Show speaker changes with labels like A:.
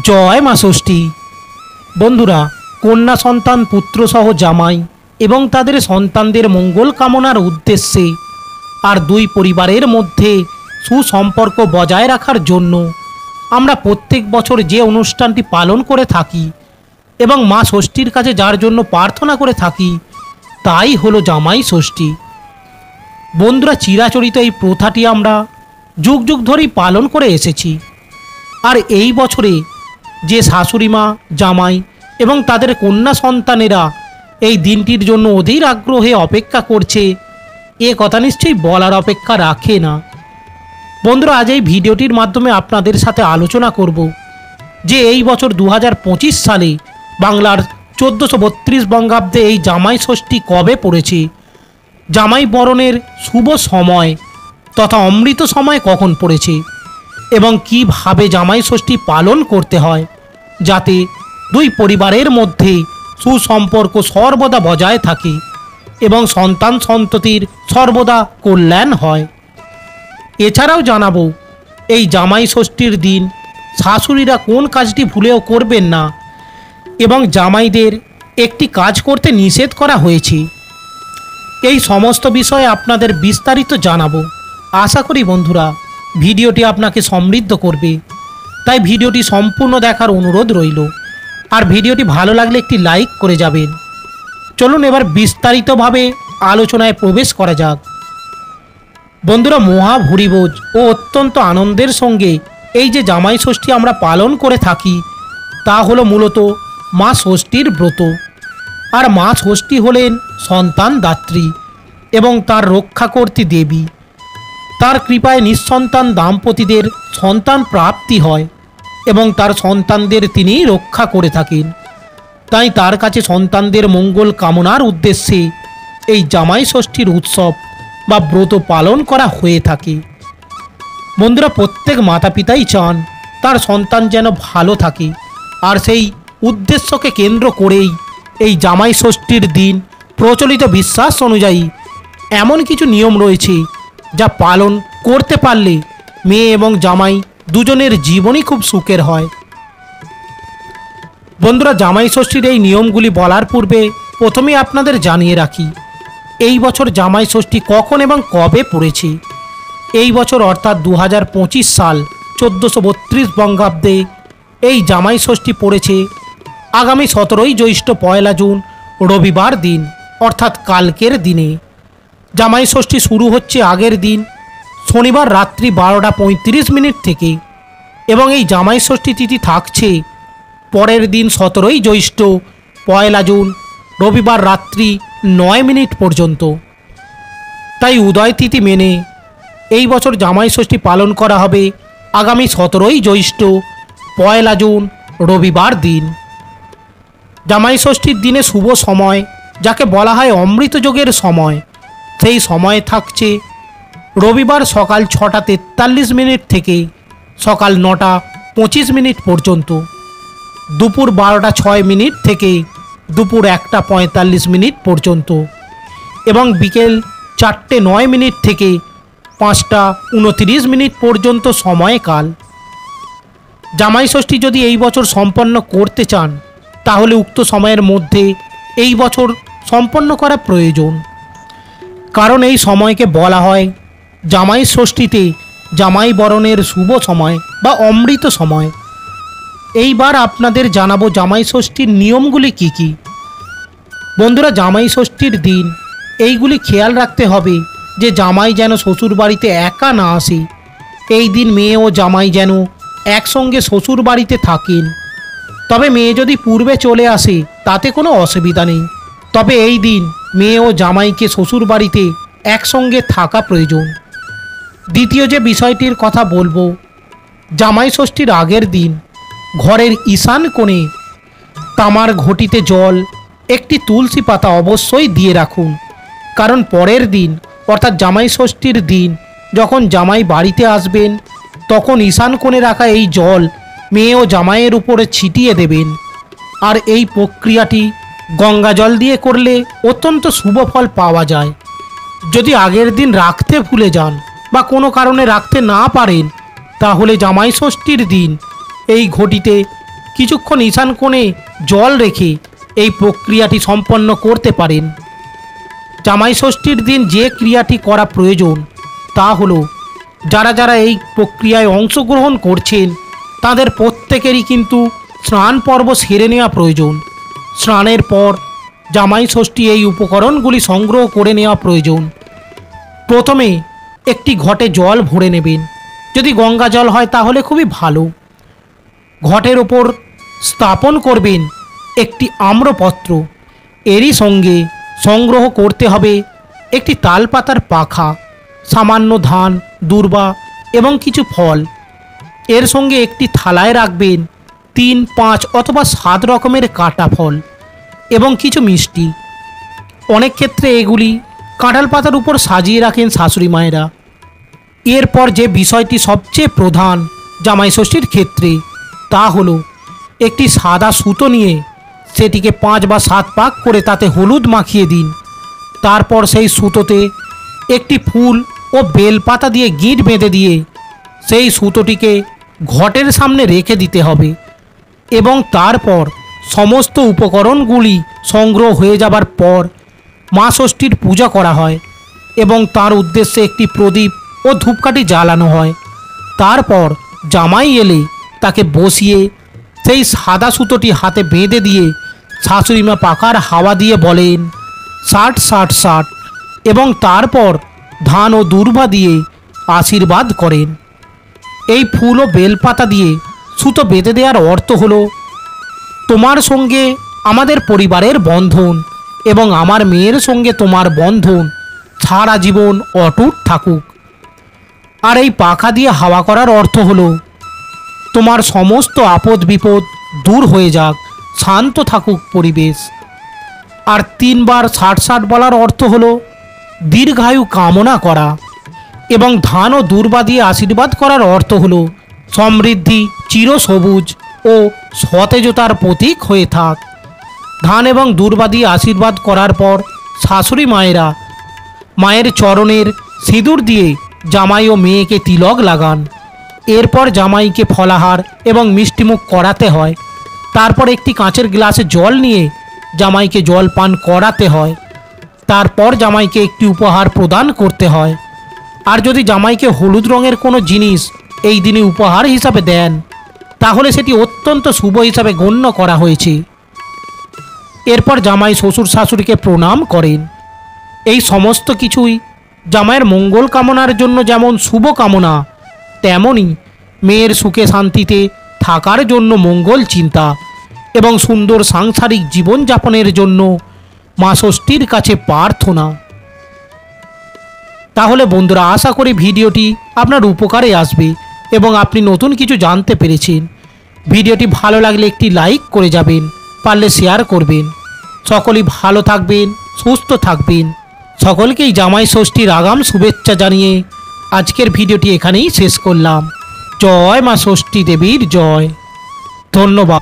A: জয় মা ষষ্ঠী। বন্ধুরা, কন্যা সন্তান পুত্রসহ জামাই এবং তাদের সন্তানদের মঙ্গল কামনার উদ্দেশ্যে আর দুই পরিবারের মধ্যে সুসম্পর্ক বজায় রাখার জন্য আমরা প্রত্যেক বছর যে অনুষ্ঠানটি পালন করে থাকি এবং মা ষষ্ঠীর কাছে যার জন্য প্রার্থনা করে থাকি তাই হলো জামাই ষষ্ঠী। বন্ধুরা, চিরাচরিত এই প্রথাটি আমরা যুগ যুগ ধরেই পালন করে এসেছি। আর এই বছরে যে শাশুড়ি মা, জামাই এবং তাদের কন্যা সন্তানেরা এই দিনটির জন্য অধীর আগ্রহে অপেক্ষা করছে, এ কথা নিশ্চয়ই বলার অপেক্ষা রাখে না। বন্ধুরা, আজ এই ভিডিওটির মাধ্যমে আপনাদের সাথে আলোচনা করব যে এই বছর 2025 সালে বাংলার 1432 বঙ্গাব্দে এই জামাই ষষ্ঠী কবে পড়েছে, জামাই বরণের শুভ সময় তথা অমৃত সময় কখন পড়েছে এবং কিভাবে জামাই ষষ্ঠী পালন করতে হয় যাতে দুই পরিবারের মধ্যে সুসম্পর্ক সর্বদা বজায় থাকে এবং সন্তান সন্ততির সর্বদা কল্যাণ হয়। এছাড়াও জানাবো এই জামাই ষষ্ঠীর দিন শাশুড়িরা কোন কাজটি ভুলেও করবেন না এবং জামাইদের একটি কাজ করতে নিষেধ করা হয়েছে। এই সমস্ত বিষয়ে আপনাদের বিস্তারিত জানাবো। আশা করি বন্ধুরা ভিডিওটি আপনাকে সমৃদ্ধ করবে, তাই ভিডিওটি সম্পূর্ণ দেখার অনুরোধ রইল। আর ভিডিওটি ভালো লাগলে একটি লাইক করে যাবেন। চলুন এবার বিস্তারিতভাবে আলোচনায় প্রবেশ করা যাক। বন্ধুরা, মহা ভুরিভোজ ও অত্যন্ত আনন্দের সঙ্গে এই যে জামাই ষষ্ঠী আমরা পালন করে থাকি তা হলো মূলত মা ষষ্ঠীর ব্রত। আর মা ষষ্ঠী হলেন সন্তান দাত্রী এবং তার রক্ষাকর্ত্রী দেবী। তার কৃপায় নিঃসন্তান দাম্পতিদের সন্তান প্রাপ্তি হয় এবং তার সন্তানদের তিনি রক্ষা করে থাকেন। তাই তার কাছে সন্তানদের মঙ্গল কামনার উদ্দেশ্যে এই জামাই ষষ্ঠীর উৎসব বা ব্রত পালন করা হয়ে থাকে। বন্ধুরা, প্রত্যেক মাতা পিতাই চান তার সন্তান যেন ভালো থাকে, আর সেই উদ্দেশ্যকে কেন্দ্র করেই এই জামাই ষষ্ঠীর দিন প্রচলিত বিশ্বাস অনুযায়ী এমন কিছু নিয়ম রয়েছে যা পালন করতে পারলে মেয়ে এবং জামাই দুজনের জীবনই খুব সুখের হয়। বন্ধুরা, জামাই ষষ্ঠীর এই নিয়মগুলি বলার পূর্বে প্রথমেই আপনাদের জানিয়ে রাখি এই বছর জামাই ষষ্ঠী কখন এবং কবে পড়েছে। এই বছর অর্থাৎ 2025 সাল 1432 বঙ্গাব্দে এই জামাই ষষ্ঠী পড়েছে আগামী 17ই জ্যৈষ্ঠ 1 জুন রবিবার দিন, অর্থাৎ কালকের দিনে। জামাই ষষ্ঠী শুরু হচ্ছে আগের দিন শনিবার রাত্রি 12:35 থেকে এবং এই জামাই ষষ্ঠী তিথি থাকছে পরের দিন 17ই জ্যৈষ্ঠ 1 জুন রবিবার রাত্রি 9 পর্যন্ত। তাই উদয় তিথি মেনে এই বছর জামাই ষষ্ঠী পালন করা হবে আগামী 17ই জ্যৈষ্ঠ 1 জুন রবিবার দিন। জামাই ষষ্ঠীর দিনে শুভ সময় যাকে বলা হয় অমৃত যোগের সময়, সেই সময় থাকছে রবিবার সকাল 6:43 থেকে সকাল 9:25 পর্যন্ত, দুপুর 12:06 থেকে দুপুর 1:45 পর্যন্ত এবং বিকেল 4:09 থেকে 5:29 পর্যন্ত সময়কাল। জামাই ষষ্ঠী যদি এই বছর সম্পন্ন করতে চান তাহলে উক্ত সময়ের মধ্যে এই বছর সম্পন্ন করা প্রয়োজন, কারণ এই সময়কে বলা হয় জামাই ষষ্ঠীতে জামাই বরণের শুভ সময় বা অমৃত সময়। এইবার আপনাদের জানাবো জামাই ষষ্ঠীর নিয়মগুলি কি কি। বন্ধুরা, জামাই ষষ্ঠীর দিন এইগুলি খেয়াল রাখতে হবে যে জামাই যেন শ্বশুর বাড়িতে একা না আসে। এই দিন মেয়ে ও জামাই যেন একসঙ্গে শ্বশুর বাড়িতে থাকেন। তবে মেয়ে যদি পূর্বে চলে আসে তাতে কোনো অসুবিধা নেই, তবে এই দিন মেয়ে ও জামাইকে শ্বশুর বাড়িতে একসঙ্গে থাকা প্রয়োজন। দ্বিতীয় যে বিষয়টির কথা বলবো, জামাই ষষ্ঠীর আগের দিন ঘরের ঈশান কোণে তামার ঘটিতে জল, একটি তুলসী পাতা অবশ্যই দিয়ে রাখুন, কারণ পরের দিন অর্থাৎ জামাই ষষ্ঠীর দিন যখন জামাই বাড়িতে আসবেন তখন ঈশান কোণে রাখা এই জল মেয়ে ও জামাইয়ের উপরে ছিটিয়ে দেবেন। আর এই প্রক্রিয়াটি গঙ্গা জল দিয়ে করলে অত্যন্ত শুভ ফল পাওয়া যায়। যদি আগের দিন রাখতে ভুলে যান বা কোনো কারণে রাখতে না পারেন, তাহলে জামাই ষষ্ঠীর দিন এই ঘটিতে কিছুক্ষণ ঈশান কোণে জল রেখে এই প্রক্রিয়াটি সম্পন্ন করতে পারেন। জামাই ষষ্ঠীর দিন যে ক্রিয়াটি করা প্রয়োজন তা হলো, যারা যারা এই প্রক্রিয়ায় অংশগ্রহণ করছেন তাদের প্রত্যেকেরই কিন্তু স্নান পর্ব সেরে নেওয়া প্রয়োজন। স্নানের পর জামাই ষষ্ঠী এই উপকরণগুলি সংগ্রহ করে নেওয়া প্রয়োজন। প্রথমে একটি ঘটে জল ভরে নেবেন, যদি গঙ্গা জল হয় তাহলে খুবই ভালো। ঘটের ওপর স্থাপন করবেন একটি আম্রপত্র, এরই সঙ্গে সংগ্রহ করতে হবে একটি তালপাতার পাখা, সামান্য ধান, দূর্বা এবং কিছু ফল। এর সঙ্গে একটি থালায় রাখবেন 3, 5 অথবা 7 রকমের কাটা ফল এবং কিছু মিষ্টি। অনেক ক্ষেত্রে এগুলি কাঁঠাল পাতার উপর সাজিয়ে রাখেন শাশুড়ি মায়েরা। এরপর যে বিষয়টি সবচেয়ে প্রধান জামাই ষষ্ঠীর ক্ষেত্রে, তা হলো একটি সাদা সুতো নিয়ে সেটিকে 5 বা 7 পাক করে তাতে হলুদ মাখিয়ে দিন। তারপর সেই সুতোতে একটি ফুল ও বেলপাতা দিয়ে গিঁট বেঁধে দিয়ে সেই সুতোটিকে ঘটের সামনে রেখে দিতে হবে এবং তারপর সমস্ত উপকরণগুলি সংগ্রহ হয়ে যাবার পর মা ষষ্ঠীর পূজা করা হয় এবং তার উদ্দেশ্যে একটি প্রদীপ ও ধূপকাঠি জ্বালানো হয়। তারপর জামাই এলে তাকে বসিয়ে সেই সাদা সুতোটি হাতে বেঁধে দিয়ে শাশুড়িমা পাখার হাওয়া দিয়ে বলেন 60 60 60 এবং তারপর ধান ও দূর্বা দিয়ে আশীর্বাদ করেন। এই ফুল ও বেলপাতা দিয়ে সুতো বেঁধে দেওয়ার অর্থ হলো, তোমার সঙ্গে আমাদের পরিবারের বন্ধন এবং আমার মেয়ের সঙ্গে তোমার বন্ধন সারা জীবন অটুট থাকুক। আর এই পাখা দিয়ে হাওয়া করার অর্থ হলো, তোমার সমস্ত আপদ বিপদ দূর হয়ে যাক, শান্ত থাকুক পরিবেশ। আর 3 বার 60 60 বলার অর্থ হলো দীর্ঘায়ু কামনা করা এবং ধান ও দূর্বা দিয়ে আশীর্বাদ করার অর্থ হলো সমৃদ্ধি, চিরসবুজ ও সতেজতার প্রতীক হয়ে থাক। ধান এবং দূর্বা দিয়ে আশীর্বাদ করার পর শাশুড়ি মায়েরা মায়ের চরণের সিঁদুর দিয়ে জামাই ও মেয়েকে তিলক লাগান। এরপর জামাইকে ফলাহার এবং মিষ্টিমুখ করাতে হয়। তারপর একটি কাঁচের গ্লাসে জল নিয়ে জামাইকে জল পান করাতে হয়। তারপর জামাইকে একটি উপহার প্রদান করতে হয়। আর যদি জামাইকে হলুদ রঙের কোনো জিনিস এই দিনে উপহার হিসাবে দেন, তাহলে সেটি অত্যন্ত শুভ হিসাবে গণ্য করা হয়েছে। এরপর জামাই শ্বশুর শাশুড়িকে প্রণাম করেন। এই সমস্ত কিছুই জামাইয়ের মঙ্গল কামনার জন্য যেমন শুভ কামনা, তেমনই মেয়ের সুখে শান্তিতে থাকার জন্য মঙ্গল চিন্তা এবং সুন্দর সাংসারিক জীবনযাপনের জন্য মা ষষ্ঠীর কাছে প্রার্থনা। তাহলে বন্ধুরা, আশা করি ভিডিওটি আপনার উপকারে আসবে এবং আপনি নতুন কিছু জানতে পেরেছেন। ভিডিওটি ভালো লাগলে একটি লাইক করে যাবেন, পারলে শেয়ার করবেন। সকলেই ভালো থাকবেন, সুস্থ থাকবেন। সকলকেই জামাই ষষ্ঠীর আগাম শুভেচ্ছা জানিয়ে আজকের ভিডিওটি এখানেই শেষ করলাম। জয় মা ষষ্ঠী দেবীর জয়। ধন্যবাদ।